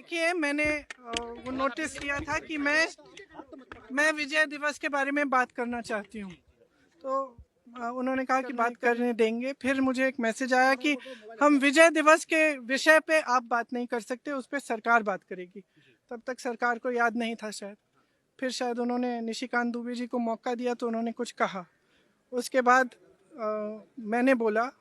देखिए मैंने वो नोटिस किया था कि मैं विजय दिवस के बारे में बात करना चाहती हूँ, तो उन्होंने कहा कि बात करने देंगे। फिर मुझे एक मैसेज आया कि हम विजय दिवस के विषय पे आप बात नहीं कर सकते, उस पर सरकार बात करेगी। तब तक सरकार को याद नहीं था शायद। फिर शायद उन्होंने निशिकांत दुबे जी को मौका दिया तो उन्होंने कुछ कहा। उसके बाद मैंने बोला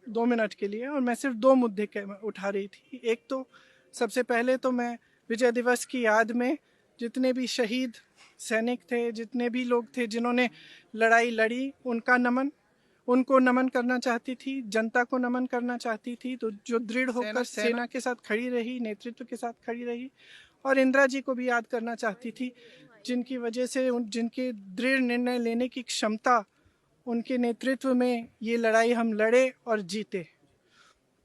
2 मिनट के लिए, और मैं सिर्फ 2 मुद्दे उठा रही थी। एक तो सबसे पहले तो मैं विजय दिवस की याद में जितने भी शहीद सैनिक थे, जितने भी लोग थे जिन्होंने लड़ाई लड़ी, उनको नमन करना चाहती थी, जनता को नमन करना चाहती थी, तो जो दृढ़ होकर सेना के साथ खड़ी रही, नेतृत्व के साथ खड़ी रही। और इंदिरा जी को भी याद करना चाहती थी, जिनकी वजह से जिनके दृढ़ निर्णय लेने की क्षमता, उनके नेतृत्व में ये लड़ाई हम लड़े और जीते।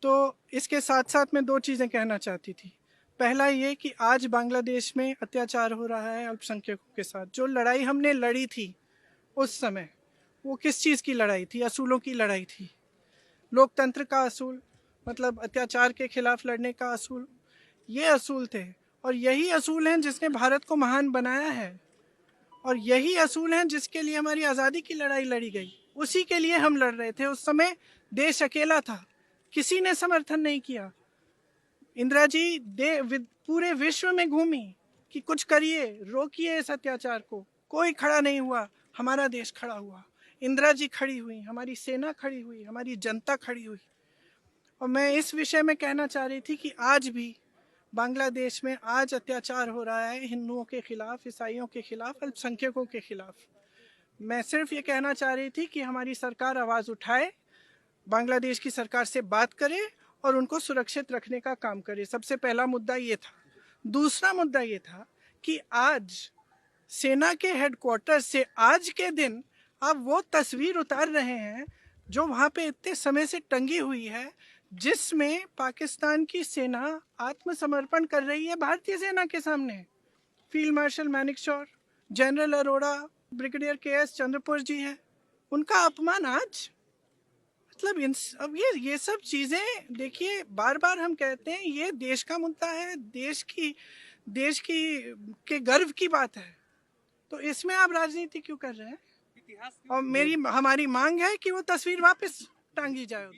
तो इसके साथ साथ मैं 2 चीज़ें कहना चाहती थी। पहला ये कि आज बांग्लादेश में अत्याचार हो रहा है अल्पसंख्यकों के साथ। जो लड़ाई हमने लड़ी थी उस समय, वो किस चीज़ की लड़ाई थी? असूलों की लड़ाई थी। लोकतंत्र का असूल, मतलब अत्याचार के खिलाफ लड़ने का असूल, ये असूल थे। और यही असूल हैं जिसने भारत को महान बनाया है, और यही असूल हैं जिसके लिए हमारी आज़ादी की लड़ाई लड़ी गई। उसी के लिए हम लड़ रहे थे। उस समय देश अकेला था, किसी ने समर्थन नहीं किया। इंदिरा जी पूरे विश्व में घूमी कि कुछ करिए, रोकिए इस अत्याचार को। कोई खड़ा नहीं हुआ, हमारा देश खड़ा हुआ। इंदिरा जी खड़ी हुई, हमारी सेना खड़ी हुई, हमारी जनता खड़ी हुई। और मैं इस विषय में कहना चाह रही थी कि आज भी बांग्लादेश में आज अत्याचार हो रहा है हिंदुओं के खिलाफ, ईसाइयों के खिलाफ, अल्पसंख्यकों के खिलाफ। मैं सिर्फ ये कहना चाह रही थी कि हमारी सरकार आवाज़ उठाए, बांग्लादेश की सरकार से बात करे और उनको सुरक्षित रखने का काम करे। सबसे पहला मुद्दा ये था। दूसरा मुद्दा ये था कि आज सेना के हेडक्वार्टर से आज के दिन आप वो तस्वीर उतार रहे हैं जो वहाँ पे इतने समय से टंगी हुई है, जिसमें पाकिस्तान की सेना आत्मसमर्पण कर रही है भारतीय सेना के सामने। Field marshal Manekshaw, general Arora, brigadier के.एस. चंद्रपुर जी हैं, उनका अपमान आज। मतलब अब ये सब चीज़ें देखिए, बार बार हम कहते हैं ये देश का मुद्दा है, देश की के गर्व की बात है, तो इसमें आप राजनीति क्यों कर रहे हैं? और हमारी मांग है कि वो तस्वीर वापस टांगी जाए।